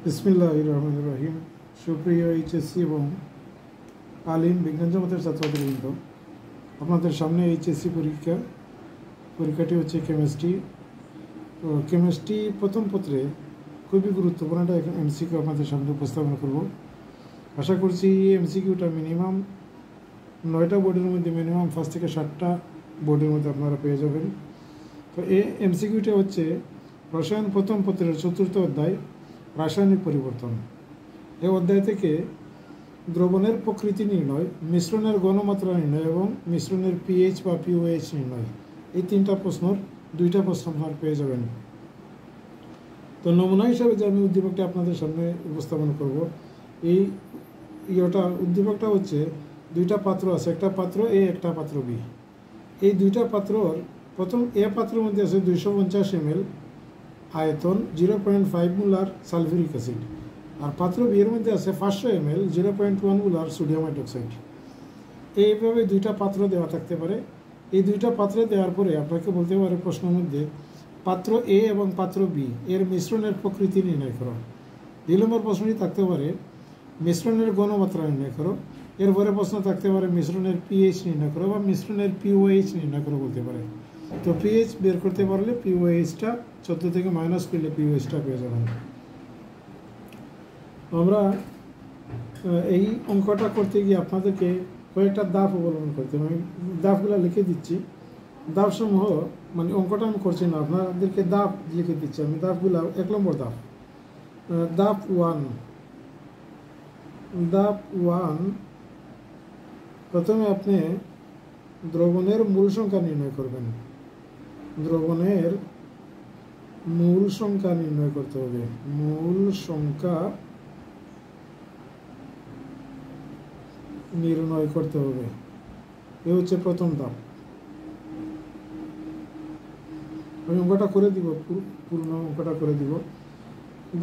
বিসমিল্লাহির রহমানির রহিম। সুপ্রিয় এইচএসসি এবং আলিম বিজ্ঞান জগতের ছাত্রবৃন্দ, আপনাদের সামনে এইচএসসি পরীক্ষাটি হচ্ছে কেমিস্ট্রি। তো কেমিস্ট্রি প্রথম পত্রে খুবই গুরুত্বপূর্ণ একটা এমসিকিউ আপনাদের সামনে উপস্থাপন করব। আশা করছি এই এমসিকিউটা মিনিমাম 9টা বোর্ডের মধ্যে মিনিমাম 5 থেকে 7টা বোর্ডের মধ্যে আপনারা পেয়ে যাবেন। তো এই এমসিকিউটা হচ্ছে রসায়ন প্রথম পত্রের 4র্থ অধ্যায় রাসায়নিক পরিবর্তন। এই অধ্যায় থেকে দ্রবণের প্রকৃতি নির্ণয়, মিশ্রণের ঘনমাত্রা নির্ণয় এবং মিশ্রণের পিএইচ বা পিওএইচ নির্ণয়, এই 3টা প্রশ্নর 2টা প্রশ্ন আপনারা পেয়ে যাবেন। তো নমুনা হিসাবে যে আমি উদ্দীপকটা আপনাদের সামনে উপস্থাপন করব, এই উদ্দীপকটা হচ্ছে 2টা পাত্র আছে, একটা পাত্র এ একটা পাত্র বি। এই 2টা পাত্রর প্রথম এ পাত্রের মধ্যে আছে 250 ml আয়তন, 0.5 মোলার সালফিউরিক অ্যাসিড, আর পাত্র বি এর মধ্যে আছে 500 ml 0.1 মোলার সোডিয়াম হাইড্রোক্সাইড। এইভাবে 2টা পাত্র দেওয়া থাকতে পারে। এই 2টা পাত্রে দেওয়ার পরে আপনাকে বলতে পারে প্রশ্নের মধ্যে পাত্র এ এবং পাত্র বি এর মিশ্রণের প্রকৃতি নির্ণয় করো। 2 নম্বর প্রশ্নটি থাকতে পারে মিশ্রণের ঘনমাত্রা নির্ণয় করো। এরপরে প্রশ্ন থাকতে পারে মিশ্রণের পিএইচ নির্ণয় করো বা মিশ্রণের পিওএইচ নির্ণয় করো বলতে পারে। তো পিএইচ বের করতে পারলে পিওএইচটা 14 থেকে মাইনাস করলে পিওএইচটা পেয়ে যাবেন। আমরা এই অঙ্কটা করতে গিয়ে আপনাদেরকে কয়েকটা ধাপ অবলম্বন করতে হবে। আমি ধাপগুলো লিখে দিচ্ছি। ধাপসমূহ মানে অঙ্কটা আমি করছি না, আপনাদেরকে ধাপ লিখে দিচ্ছি আমি। ধাপগুলো 1 নম্বর ধাপ, ধাপ 1। ধাপ 1, প্রথমে আপনি দ্রবণের মূল সংখ্যা নির্ণয় করবেন। দ্রবণের মূল সংখ্যা নির্ণয় করতে হবে। মূল সংখ্যা নির্ণয় করতে হবে, এ হচ্ছে প্রথম ধাপ। আমি অঙ্কটা করে দিব, পূর্ণ অঙ্কটা করে দিব।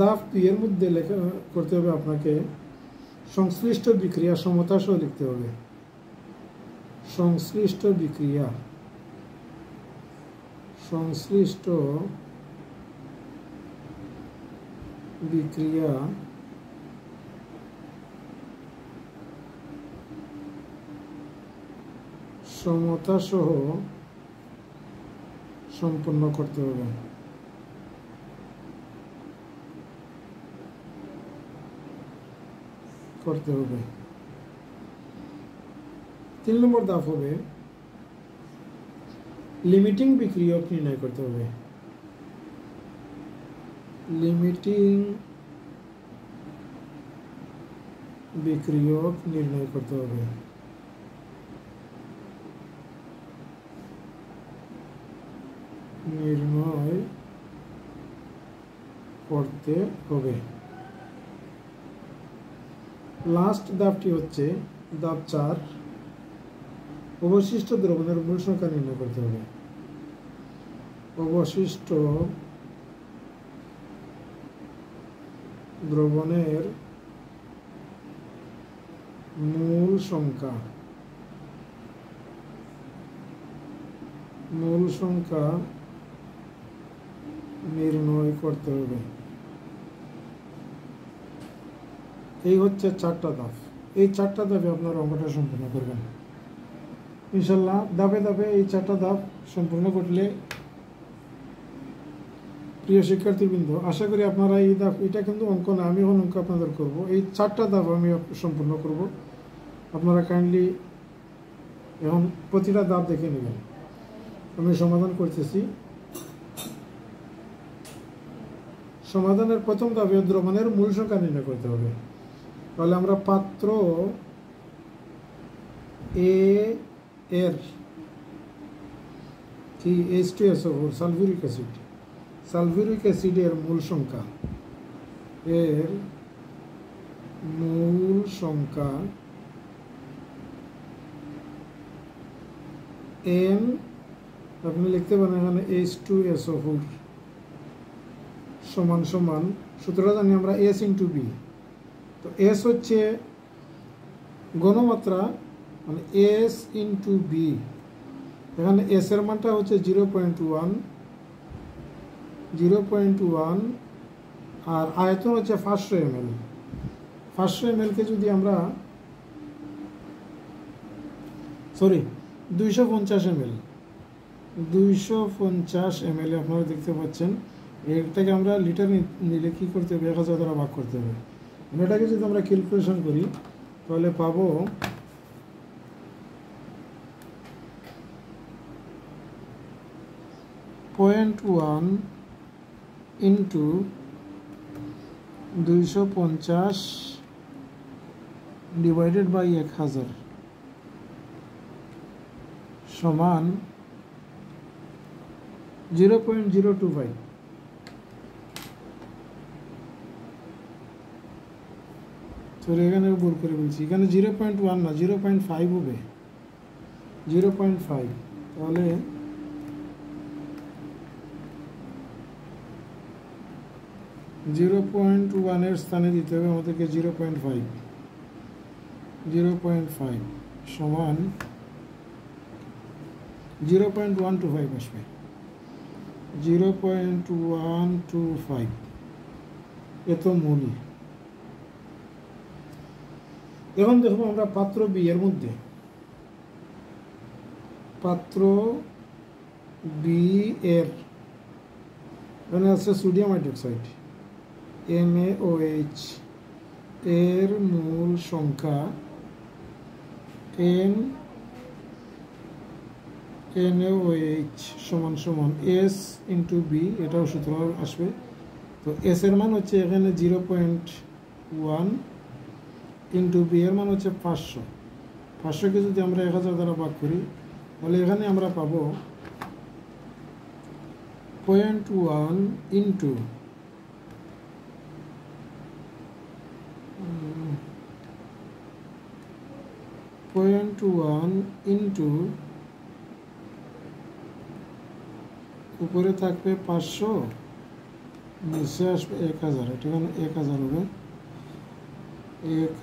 ধাপ 2 এর মধ্যে লেখা করতে হবে আপনাকে সংশ্লিষ্ট বিক্রিয়া সমতা সহ লিখতে হবে। সংশ্লিষ্ট বিক্রিয়া সমতা সহ সম্পন্ন করতে হবে। করতে হবে। 3 নম্বর ধাপ হবে লিমিটিং বিক্রিয়ক নির্ণয় করতে হবে। লিমিটিং বিক্রিয়ক নির্ণয় করতে হবে। লাস্ট ধাপটি হচ্ছে ধাপ 4, অবশিষ্ট দ্রবণের মূল সংখ্যা নির্ণয় করতে হবে। অবশিষ্ট দ্রবণের মূল সংখ্যা নির্ণয় করতে হবে। এই হচ্ছে 4টা ধাপ। এই 4টা ধাপে আপনারা অঙ্কটা সম্পূর্ণ করবেন ইনশাল্লাহ। ধাপে ধাপে এই 4টা ধাপ সম্পূর্ণ করলে প্রিয় শিক্ষার্থীবৃন্দ, আশা করি আপনারা এই ধাপ, এটা কিন্তু অঙ্ক না, আমি এখন অঙ্ক আপনাদের করব। এই 4টা ধাপ আমি সম্পূর্ণ করব। আপনারা কাইন্ডলি এখন প্রতিটা ধাপ দেখে নেবেন। আমি সমাধান করতেছি। সমাধানের প্রথম ধাপে দ্রবণের মূল সংখ্যা নির্ণয় করতে হবে। তাহলে আমরা পাত্র এ এর কি H2SO4 সালফিউরিক অ্যাসিডের মূল সংখ্যা n, আপনি লিখতে পারেন এখানে H2SO4 সমান সমান, সূত্রটা জানি আমরা S ইন্টু বি। তো S হচ্ছে ঘনমাত্রা, মানে S ইন্টু বি। এখানে S এর মানটা হচ্ছে 0.1, আর আয়তন হচ্ছে 500 ml। 500 ml কে যদি আমরা 250 ml 250 ml আপনারা দেখতে পাচ্ছেন। এটাকে আমরা লিটার নিলে কী করতে হবে, 1000 দ্বারা ভাগ করতে হবে। এটাকে যদি আমরা ক্যালকুলেশন করি তাহলে পাবো 0.1 ইন্টু 250 ডিভাইডেড বাই 1000 সমান 0.025। এখানে ভুল করে বলছি, এখানে 0.1 না 0.5 হবে, 0.5। তাহলে 0.1 এর স্থানে দিতে হবে আমাদেরকে 0.5। 0.5 সমান 0.125 আসবে, 0.125 এত মূল। এখন দেখবো আমরা পাত্র বি এর মধ্যে, পাত্র বি এর এখানে আছে সোডিয়াম হাইড্রোক্সাইড MaOH এর মূল সংখ্যা NaOH সমান সমান S ইন্টু বি, এটাও সূত্র আসবে। তো এস এর মান হচ্ছে এখানে 0.1 ইন্টু বি এর মান হচ্ছে 500। 500কে যদি আমরা 1000 দ্বারা ভাগ করি তাহলে এখানে আমরা পাবো 0.1 ইন্টু 0.1 ইন্টু উপরে থাকবে 500, নিচে আসবে 1000, এটা এখানে 1000 হবে।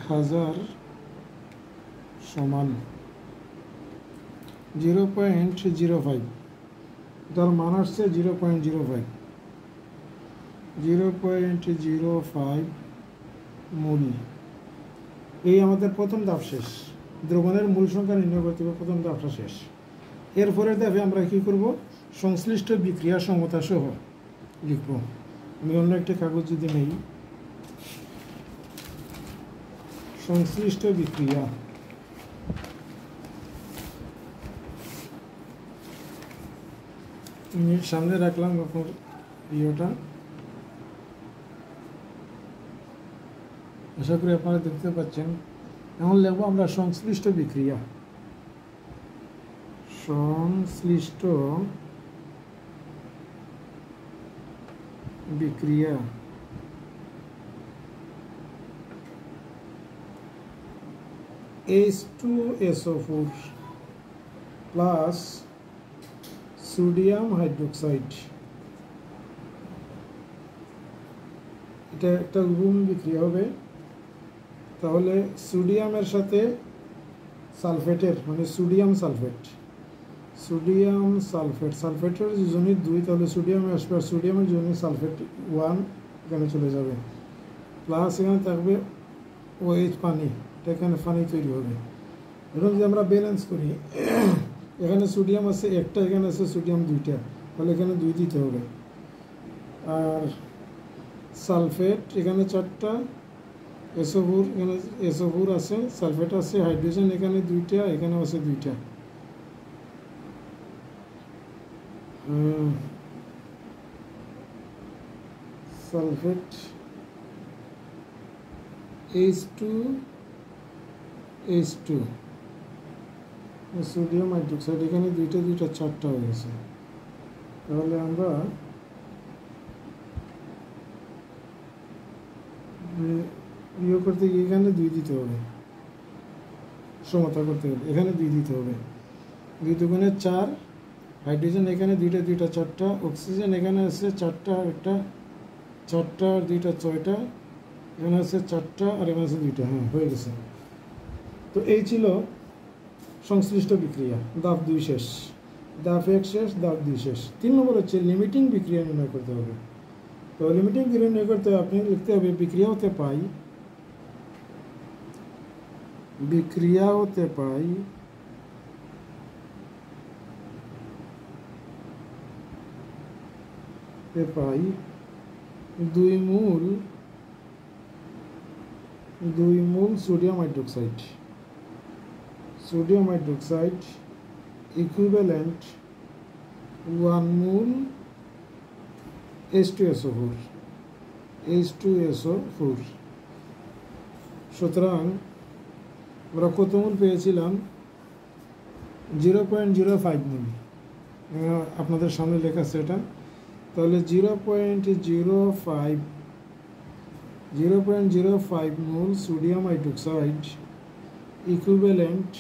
1000 সমান 0.05, তার মান আসছে 0.05। 0.05 মূল। এই আমাদের প্রথম ধাপ শেষ, দ্রবণের মূল সংখ্যা নির্ণয় করতে হবে, প্রথম ধাপটা শেষ। এরপরের ধাপে আমরা কি করব, সংশ্লিষ্ট বিক্রিয়া সমতা সহ লিখব। আমি অন্য একটা কাগজ যদি নেই, সংশ্লিষ্ট বিক্রিয়া সামনে রাখলাম আপনার ইয়েটা, আশা করি আপনারা দেখতে পাচ্ছেন। এখন লিখবো আমরা সংশ্লিষ্ট বিক্রিয়া, সংশ্লিষ্ট বিক্রিয়া H2SO4 প্লাস সোডিয়াম হাইড্রোক্সাইড, এটা একটা উভম বিক্রিয়া হবে। তাহলে সোডিয়ামের সাথে সালফেটের মানে সোডিয়াম সালফেট, সোডিয়াম সালফেট, সালফেটের যোজনী 2, তাহলে সোডিয়ামে আসবে, আর সোডিয়ামের যোজনী সালফেট 1 এখানে চলে যাবে, প্লাস এখানে থাকবে OH পানি, এটা এখানে পানি তৈরি হবে। এখন যদি আমরা ব্যালেন্স করি, এখানে সোডিয়াম আছে একটা, এখানে আছে সোডিয়াম 2টা, তাহলে এখানে 2 দিতে হবে। আর সালফেট এখানে 4টা, SO4 এখানে SO4 আছে, সালফেট আছে, হাইড্রোজেন এখানে 2টা, এখানে আছে 2টা। সালফেট H2 সোডিয়াম হাইড্রোক্সাইড এখানে 2টা 4টা হয়ে গেছে। তাহলে আমরা ইয়ে করতে গিয়ে এখানে 2 দিতে হবে, সমতা করতে হবে, এখানে 2 দিতে হবে। 2 দুগুণে 4, হাইড্রোজেন এখানে 2টা 4টা, অক্সিজেন এখানে আছে 4টা, একটা 4টা আর 2টা 6টা, এখানে আছে 4টা আর এখানে আছে 2টা। হ্যাঁ, হয়ে গেছে। তো এই ছিল সংশ্লিষ্ট বিক্রিয়া, ধাপ 2 শেষ, ধাপ 1 শেষ, ধাপ 2 শেষ। 3 নম্বর হচ্ছে লিমিটিং বিক্রিয়া নির্ণয় করতে হবে। তো লিমিটিং ভ্যালু নির্ণয় করতে আপনি লিখতে হবে বিক্রিয়া হতে পাই পাই 2 মোল সোডিয়াম হাইড্রোক্সাইড ইকুইভ্যালেন্ট 1 মোল H2SO4 সুতরাং আমরা কত মোল পেয়েছিলাম 0.05 মোল আপনাদের সামনে লেখা আছে এটা তাহলে 0.05 মোল সোডিয়াম হাইড্রোক্সাইড ইকুইভ্যালেন্ট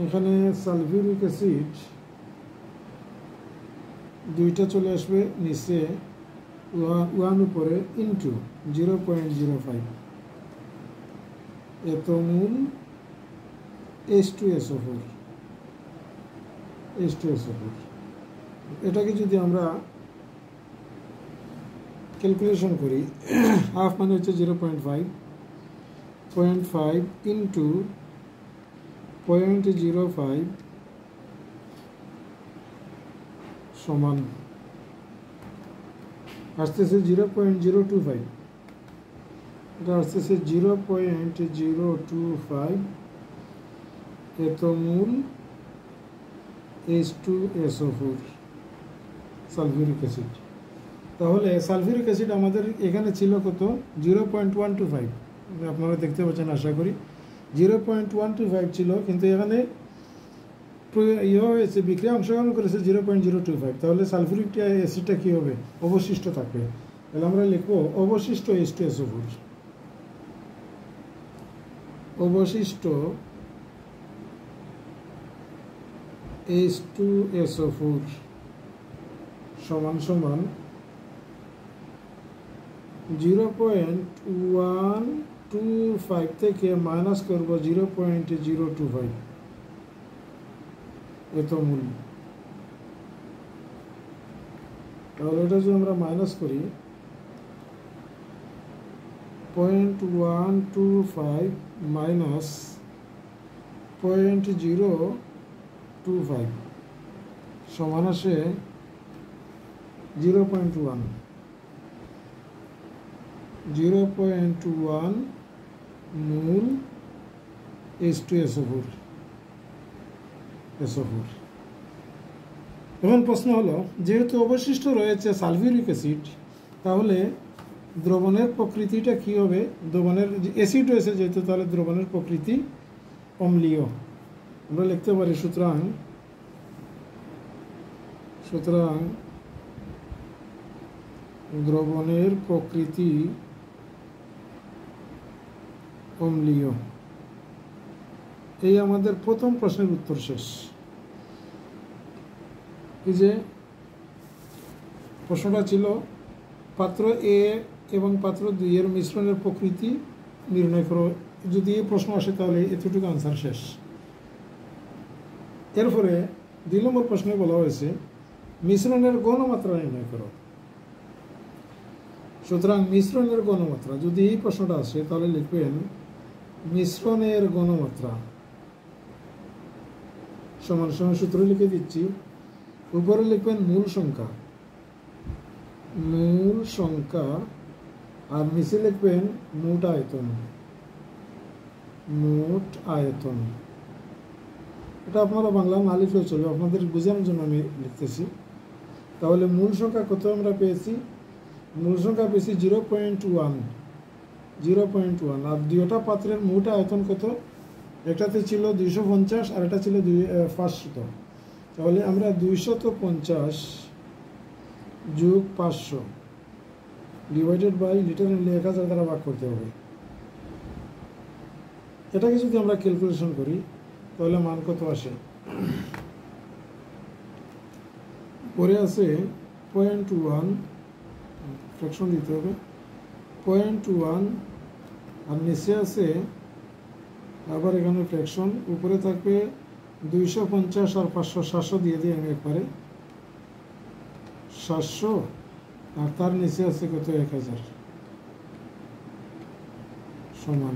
এখানে সালফিউরিক অ্যাসিড দুইটা চলে আসবে নিচে 1 উপরে ইনটু 0.05 এত মোল H2SO4 এটাকে যদি আমরা ক্যালকুলেশন করি হাফ মানে হচ্ছে 0.5 ইনটু 0.05 সমান আসতেছে 0.025 এটা আসতেছে 0.025 এত মোল H2SO4 সালফিউরিক অ্যাসিড তাহলে সালফিউরিক অ্যাসিড আমাদের এখানে ছিল কত 0.125 আপনারা দেখতে পাচ্ছেন আশা করি 0.125 ছিল কিন্তু এখানে হয়েছে বিক্রিয়া অংশগ্রহণ করেছে 0.025 তাহলে সালফিউরিক অ্যাসিডটা কী হবে অবশিষ্ট থাকবে তাহলে আমরা লিখবো অবশিষ্ট H2SO4 সমান 0.125 থেকে মাইনাস করব 0.025 এত মূল তাহলে এটা যদি আমরা মাইনাস করি 0.125 মাইনাস 0.025 সমান আসে 0.1 মোল H2SO4 এখন প্রশ্ন হলো যেহেতু অবশিষ্ট রয়েছে সালফিউরিক অ্যাসিড তাহলে দ্রবণের প্রকৃতিটা কি হবে দ্রবণের অ্যাসিড রয়েছে যেহেতু তাহলে দ্রবণের প্রকৃতি অম্লীয় আমরা লিখতে পারি সুতরাং দ্রবণের প্রকৃতি অম্লীয় এই আমাদের প্রথম প্রশ্নের উত্তর শেষ এই যে প্রশ্নটা ছিল পাত্র এ এবং পাত্র 2 এর মিশ্রণের প্রকৃতি নির্ণয় করো যদি এই প্রশ্ন আসে তাহলে এতটুকু আনসার শেষ এরপরে 2 নম্বর প্রশ্নে বলা হয়েছে মিশ্রণের ঘনমাত্রা নির্ণয় করো সুতরাং মিশ্রণের ঘনমাত্রা যদি এই প্রশ্নটা আসে তাহলে লিখবেন মিশ্রণের ঘনমাত্রা সমান সূত্র লিখে দিচ্ছি উপরে লিখবেন মূল সংখ্যা আর নিচে লিখবেন মোট আয়তন এটা আপনারা বাংলা না লিখলেও চলবে আপনাদের বোঝানোর জন্য আমি লিখতেছি তাহলে মূল সংখ্যা কত আমরা পেয়েছি মূল সংখ্যা পেয়েছি 0.1 আর দুইটা পাত্রের মোট আয়তন কত একটাতে ছিল 250 আর একটা ছিল 500 তাহলে আমরা 250 যোগ 500 ডিভাইডেড বাই লিটার 1000 দ্বারা ভাগ করতে হবে এটাকে যদি আমরা ক্যালকুলেশন করি তাহলে মান কত আসে পরে আছে 0.1 ফ্র্যাকশন দিতে হবে 0.1 আর নিচে আছে আবার এখানে ফ্র্যাকশন উপরে থাকবে 250 আর 500 700 দিয়ে দিই আমি একবারে 700 আর তার নিচে আছে কত 1000 সমান,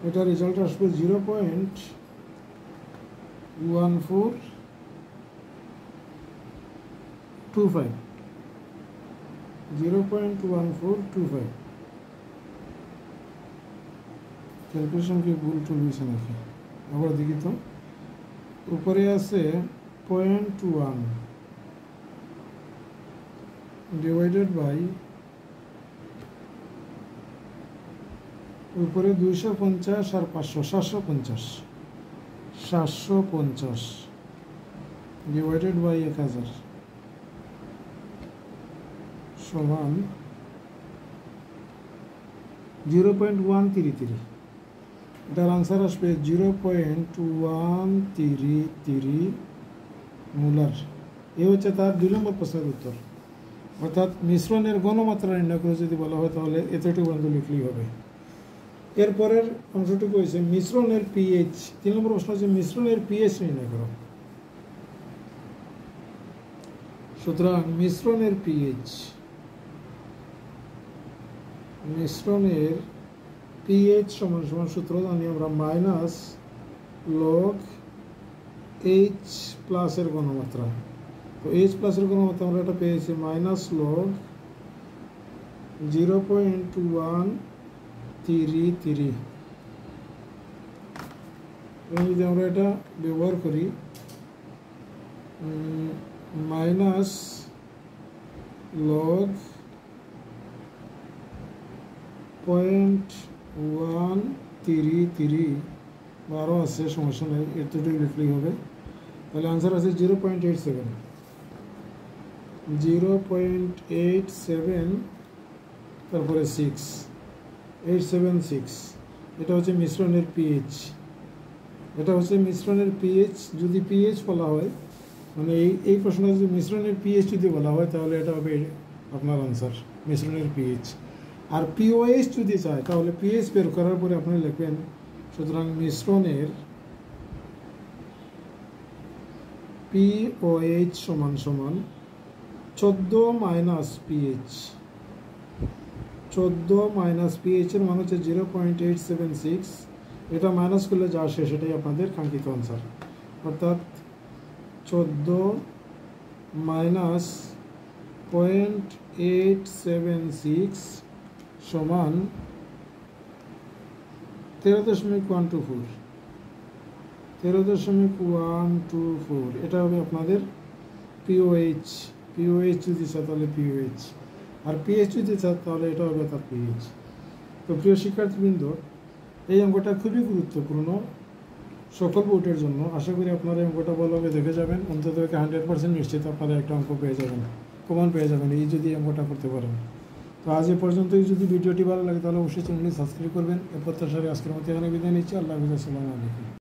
এটা রেজাল্ট আসবে 0.1425 0.1425। ক্যালকুলেশন কি ভুল টুল হয়েছে নাকি? আবার দেখি তো, উপরে আছে 0.1 ডিভাইডেড বাই উপরে 250 আর 500 750 ডিভাইডেড বাই 1000 সমান 0.133। এটার আনসার আসবে 0.133 মোলার। এ হচ্ছে তার 2 নম্বর প্রশ্নের উত্তর। অর্থাৎ মিশ্রণের ঘনমাত্রা নির্ণয় করে যদি বলা হয় তাহলে এতটুকু পর্যন্ত লিখলেই হবে। এরপরের অংশটুকু হয়েছে মিশ্রণের পিএইচ। 3 নম্বর প্রশ্ন হচ্ছে মিশ্রণের পিএইচ নির্ণয় করো। সুতরাং মিশ্রণের পিএইচ সমান সূত্র জানি আমরা মাইনাস লগ এইচ প্লাসের ঘনমাত্রা। তো এইচ প্লাসের ঘনমাত্রা আমরা এটা পেয়েছি মাইনাস লগ 0.133। যদি আমরা এটা ব্যবহার করি মাইনাস লগ 0.133 12 আছে, সমস্যা নেই, এতটুকু লিখলেই হবে। তাহলে আনসার আছে 0.87 তারপরে 876। এটা হচ্ছে মিশ্রণের পিএইচ। যদি পিএইচ বলা হয়, মানে এই প্রশ্নটা যদি মিশ্রণের পিএইচ যদি বলা হয় তাহলে এটা হবে আপনার আনসার মিশ্রণের পিএইচ। আর পিওএইচ যদি চায় তাহলে পিএইচ বের করার পরে আপনি লিখবেন সুতরাং মিশ্রণের পিওএইচ সমান 14 মাইনাস পিএইচ। 14 মাইনাস পিএইচ এর মান হচ্ছে 0.876। এটা মাইনাস করলে যা আসে সেটাই আপনাদের কাঙ্ক্ষিত আনসার। অর্থাৎ 14 মাইনাস 0.876 সমান 13.124। এটা হবে আপনাদের পিওএইচ। যদি চায় তাহলে পিওএইচ, আর পিএইচ যদি চায় তাহলে এটা হবে তার পিএইচ। তো প্রিয় শিক্ষার্থীবৃন্দ, এই অঙ্কটা খুবই গুরুত্বপূর্ণ সকল বোর্ডের জন্য। আশা করি আপনারা এই অঙ্কটা ভালোভাবে দেখে যাবেন। অন্তত 100% নিশ্চিত আপনারা একটা অঙ্ক পেয়ে যাবেন, কমন পেয়ে যাবেন এই যদি অঙ্কটা করতে পারেন। তো আজ এ পর্যন্তই। যদি ভিডিওটি ভালো লাগে তাহলে অবশ্যই চ্যানেলটি সাবস্ক্রাইব করবেন। এ প্রত্যাশায় আজকের মতো এখানে বিদায় নিচ্ছি। আল্লাহ হাফেজ, আসসালামু আলাইকুম।